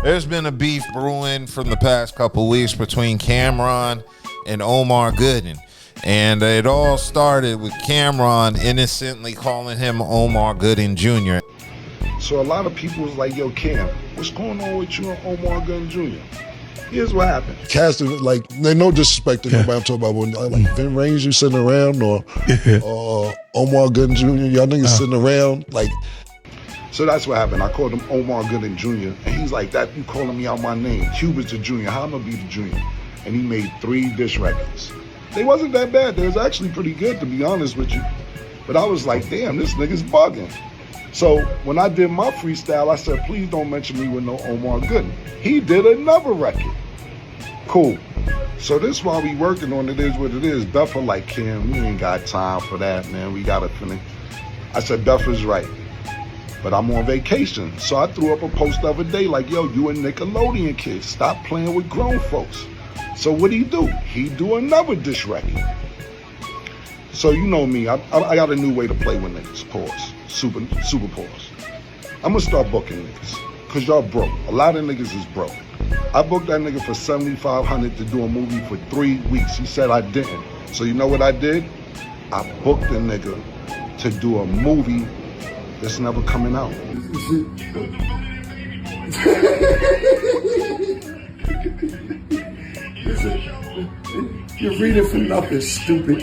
There's been a beef brewing from the past couple weeks between Camron and Omar Gooding. And it all started with Camron innocently calling him Omar Gooding Jr. So a lot of people was like, yo, Cam, what's going on with you and Omar Gooding Jr.? Here's what happened. Casting, like, no disrespect to nobody I'm talking about, when like Vin Ranger sitting around or Omar Gooding Jr., y'all niggas sitting around, like. So that's what happened. I called him Omar Gooding Jr. And he's like, that you calling me out my name. Cuba's the junior. How am I gonna be the junior? And he made 3 diss records. They wasn't that bad. They was actually pretty good, to be honest with you. But I was like, damn, this nigga's bugging. So when I did my freestyle, I said, please don't mention me with no Omar Gooding. He did another record. Cool. So this while we working on It Is What It Is, Buffer like, Kim, we ain't got time for that, man. We gotta finish. I said, Buffer's right. But I'm on vacation. So I threw up a post the other day like, yo, you a Nickelodeon kid. Stop playing with grown folks. So what'd he do? He do another diss record. So you know me, I got a new way to play with niggas. Pause. Super pause. I'm gonna start booking niggas. Cause y'all broke. A lot of niggas is broke. I booked that nigga for $7,500 to do a movie for 3 weeks. He said I didn't. So you know what I did? I booked the nigga to do a movie that's never coming out. You're reading for nothing, stupid.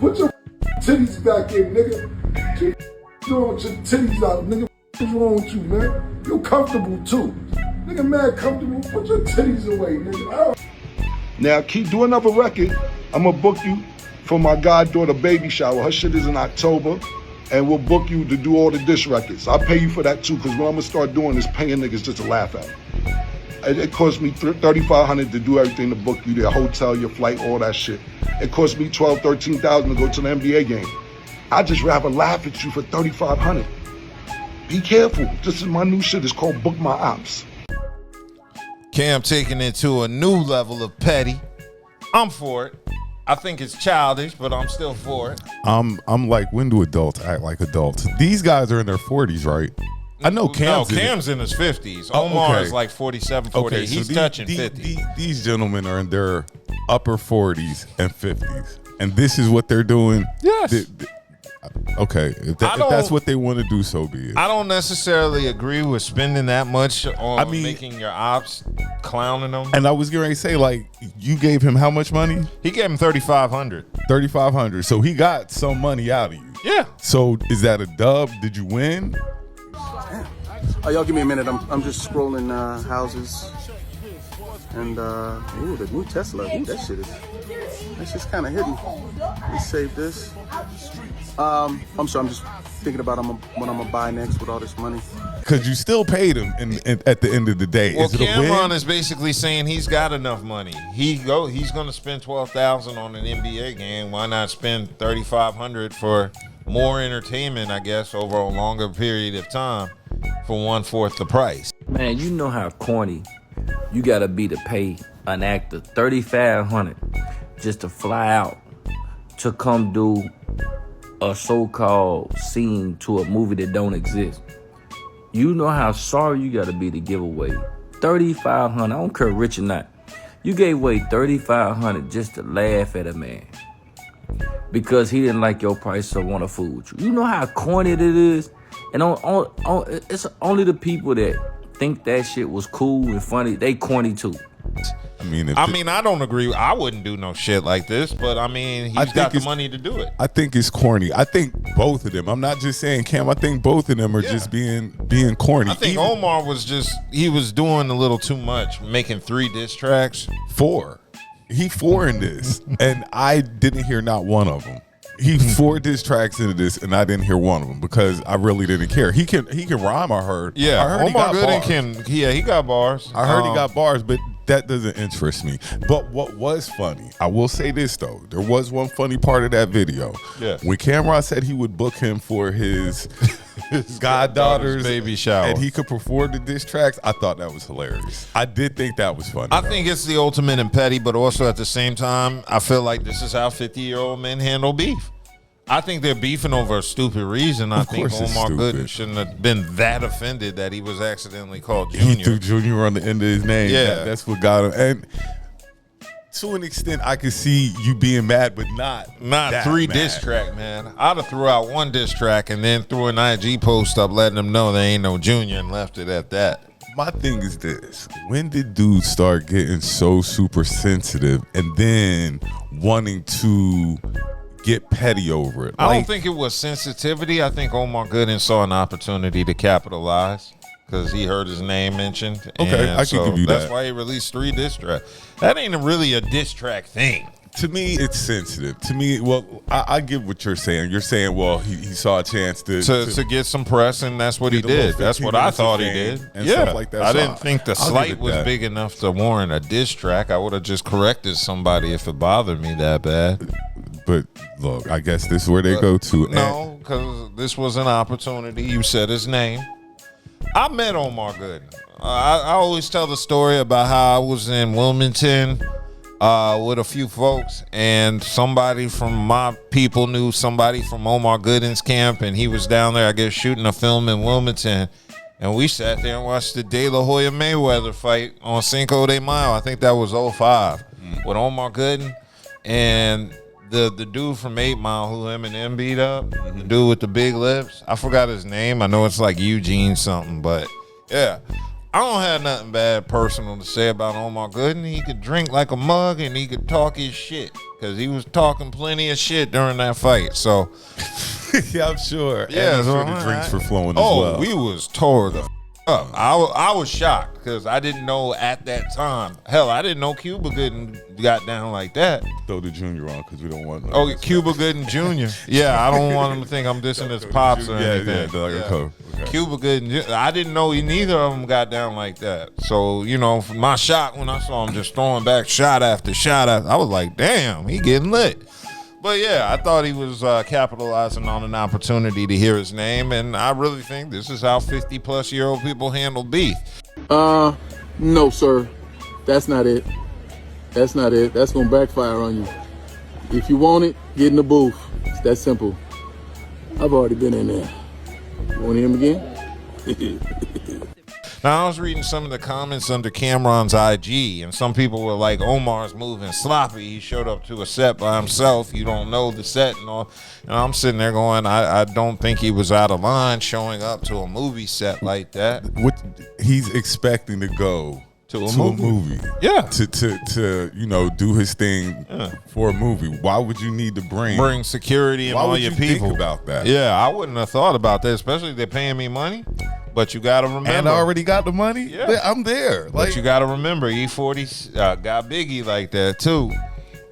Put your titties back in, nigga. You're doing with your titties out, nigga. What's wrong with you, man? You're comfortable too. Nigga, mad comfortable. Put your titties away, nigga. Now, keep doing another record. I'm gonna book you for my goddaughter baby shower. Her shit is in October. And we'll book you to do all the diss records. I'll pay you for that too, because what I'm gonna start doing is paying niggas just to laugh at me. It cost me $3,500 to do everything, to book you, their hotel, your flight, all that shit. It cost me $12,000, $13,000 to go to the NBA game. I just rather laugh at you for $3,500. Be careful. This is my new shit. It's called Book My Ops. Cam taking it to a new level of petty. I'm for it. I think it's childish, but I'm still for it. I'm like, when do adults act like adults? These guys are in their 40s, right? I know Cam's in his 50s. Omar is like 47, 48. Okay, so he's touching 50. These gentlemen are in their upper 40s and 50s. And this is what they're doing? Yes. Okay, if that's what they want to do, so be it. I don't necessarily agree with spending that much on making your ops, clowning them. And I was going to say, like, you gave him how much money? He gave him $3,500. $3,500. So he got some money out of you. Yeah. So is that a dub? Did you win? Oh, y'all give me a minute. I'm just scrolling houses. And ooh, the new Tesla. Ooh, that's just kind of hidden. Let me save this. I'm sorry. I'm just thinking about what I'm gonna buy next with all this money. Because you still paid him at the end of the day. Well, is it a win? Camron is basically saying he's got enough money. He's going to spend $12,000 on an NBA game. Why not spend $3,500 for more entertainment? I guess over a longer period of time for 1/4 the price. Man, you know how corny you gotta be to pay an actor $3,500 just to fly out to come do a so-called scene to a movie that don't exist. You know how sorry you gotta be to give away $3,500. I don't care rich or not. You gave away $3,500 just to laugh at a man because he didn't like your price, so want to fool with you. You know how corny it is, and it's only the people that think that shit was cool and funny. They corny too. I don't agree. I wouldn't do no shit like this, but I mean, he's got the money to do it. I think it's corny. I think both of them. I'm not just saying Cam. I think both of them are just being corny. I think Omar was doing a little too much, making 3 diss tracks. 4. He 4 in this, and I didn't hear not one of them. He 4 diss tracks into this, and I didn't hear one of them because I really didn't care. He can rhyme. I heard. Yeah, I heard Omar Gooding can. Yeah, he got bars. I heard he got bars, but that doesn't interest me. But what was funny, I will say this though, there was one funny part of that video. Yeah. When Camron said he would book him for his goddaughter's baby shower, and he could perform the diss tracks, I thought that was hilarious. I did think that was funny. I think it's the ultimate in petty, but also at the same time, I feel like this is how 50-year-old men handle beef. I think they're beefing over a stupid reason. I think course it's Omar stupid. Gooding shouldn't have been that offended that he was accidentally called He Junior. threw Junior on the end of his name. Yeah. That's what got him. And to an extent, I could see you being mad, but not that 3 mad. diss track, man. I'd have threw out 1 diss track and then threw an IG post up letting them know there ain't no Junior and left it at that. My thing is this: when did dudes start getting so super sensitive and then wanting to get petty over it? I don't think it was sensitivity. I think Omar Gooding saw an opportunity to capitalize because he heard his name mentioned. Okay, and I can give you that's that. why he released 3 diss tracks. That ain't really a diss track thing. To me, it's sensitive. To me, well, I get what you're saying. You're saying, well, he saw a chance To get some press, and that's what he Get the little did. That's 15 what I minutes of thought he fame did. and Yeah, stuff like that. I So didn't think the I'll give slight it was that. big enough to warrant a diss track. I would have just corrected somebody if it bothered me that bad. But look, I guess this is where they go to. No, because this was an opportunity. You said his name. I met Omar Gooding. I always tell the story about how I was in Wilmington with a few folks, and somebody from my people knew somebody from Omar Gooding's camp, and he was down there, I guess, shooting a film in Wilmington. And we sat there and watched the De La Hoya Mayweather fight on Cinco de Mayo. I think that was 05 with Omar Gooding and the dude from 8 Mile who Eminem beat up, the dude with the big lips. I forgot his name. I know it's like Eugene something, but yeah. I don't have nothing bad personal to say about Omar Gooding. He could drink like a mug and he could talk his shit because he was talking plenty of shit during that fight. So, Yeah, I'm sure. yeah, And I'm sure so the drinks were flowing oh, as well. we was tore the up. I was shocked because I didn't know at that time. Hell, I didn't know Cuba Gooding got down like that. Throw the Junior on because we don't want. Oh, Cuba Gooding Jr. Yeah, I don't want him to think I'm dissing his pops or anything. Okay. Cuba Gooding Jr. I didn't know neither of them got down like that. So, you know, from my shock when I saw him just throwing back shot after shot, I was like, damn, he getting lit. But yeah, I thought he was capitalizing on an opportunity to hear his name, and I really think this is how 50-plus-year-old people handle beef. No, sir. That's not it. That's not it. That's gonna backfire on you. If you want it, get in the booth. It's that simple. I've already been in there. You want to hear him again? Now, I was reading some of the comments under Camron's IG, and some people were like, Omar's moving sloppy. He showed up to a set by himself. You don't know the set and all. And I'm sitting there going, I don't think he was out of line showing up to a movie set like that. What he's expecting to go To a a movie. Yeah. To you know, do his thing for a movie. Why would you need to Bring security and Why all would your you people. think about that? Yeah, I wouldn't have thought about that, especially if they're paying me money. But you got to remember. And I already got the money. Yeah. I'm there. But you got to remember, E40 got Biggie like that, too.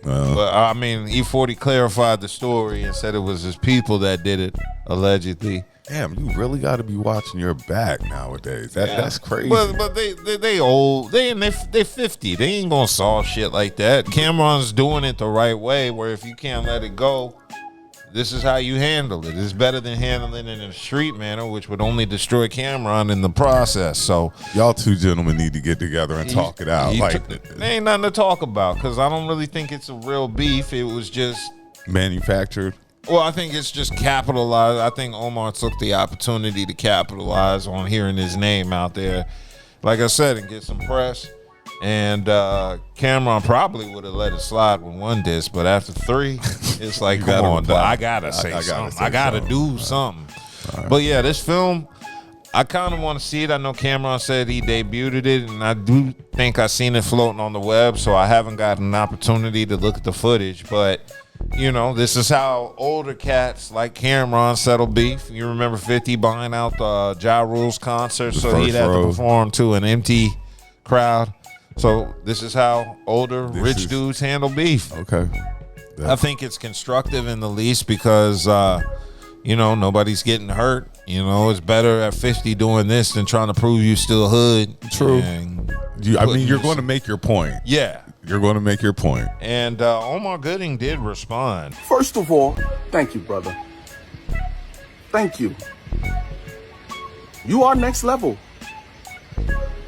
But, I mean, E40 clarified the story and said it was his people that did it, allegedly. damn, you really got to be watching your back nowadays. That's crazy. But they old. They 50. They ain't gonna solve shit like that. Camron's doing it the right way. Where if you can't let it go, this is how you handle it. It's better than handling it in a street manner, which would only destroy Camron in the process. So y'all two gentlemen need to get together and talk it out. there ain't nothing to talk about because I don't really think it's a real beef. It was just manufactured. Well, I think it's just capitalized. I think Omar took the opportunity to capitalize on hearing his name out there, like I said, and get some press. And Camron probably would have let it slide with 1 disc, but after 3, it's like, come on, dog, I gotta say something. I gotta do something. Right. But yeah, this film, I kind of want to see it. I know Camron said he debuted it, and I do think I seen it floating on the web, so I haven't gotten an opportunity to look at the footage. But you know, this is how older cats like Camron settle beef. You remember 50 buying out the Ja Rule's concert, so he'd have to perform to an empty crowd. So this is how older rich dudes handle beef. Okay. I think it's constructive in the least because, you know, nobody's getting hurt. You know, it's better at 50 doing this than trying to prove you still hood. True. You're going to make your point. Yeah. You're going to make your point. And Omar Gooding did respond. First of all, thank you, brother. Thank you. You are next level.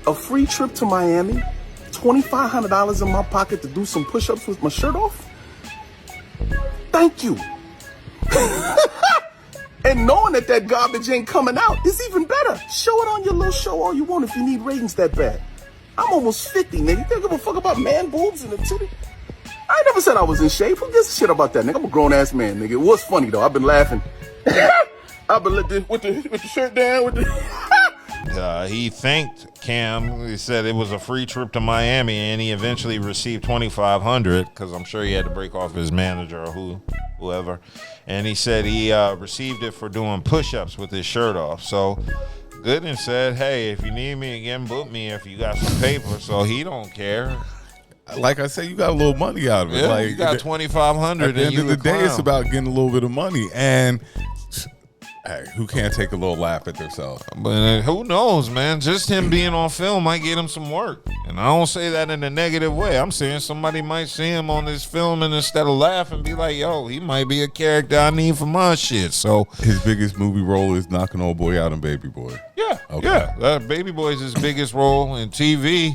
A free trip to Miami, $2,500 in my pocket to do some push-ups with my shirt off. Thank you. And knowing that garbage ain't coming out is even better. Show it on your little show all you want if you need ratings that bad. I'm almost 50, nigga. You don't give a fuck about man boobs and the titty? I ain't never said I was in shape. Who gives a shit about that, nigga? I'm a grown-ass man, nigga. It was funny, though. I've been laughing. I've been with the shirt down, with the... He thanked Cam. He said it was a free trip to Miami, and he eventually received $2,500 because I'm sure he had to break off his manager or whoever. And he said he received it for doing push-ups with his shirt off. So Gooden said, hey, if you need me again, book me if you got some paper. So he don't care. Like I said, you got a little money out of it. Yeah, like, you got $2,500. At the end of the day, it's about getting a little bit of money. And hey, who can't take a little laugh at themselves? But who knows, man? Just him being on film might get him some work. And I don't say that in a negative way. I'm saying somebody might see him on this film and instead of laughing, be like, yo, he might be a character I need for my shit. So his biggest movie role is knocking old boy out in Baby Boy. Yeah, okay. Yeah. Baby Boy is his biggest role in TV.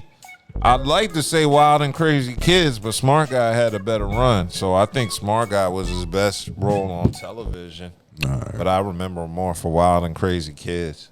I'd like to say Wild and Crazy Kids, but Smart Guy had a better run. So I think Smart Guy was his best role on television. All right. But I remember more for Wild and Crazy Kids.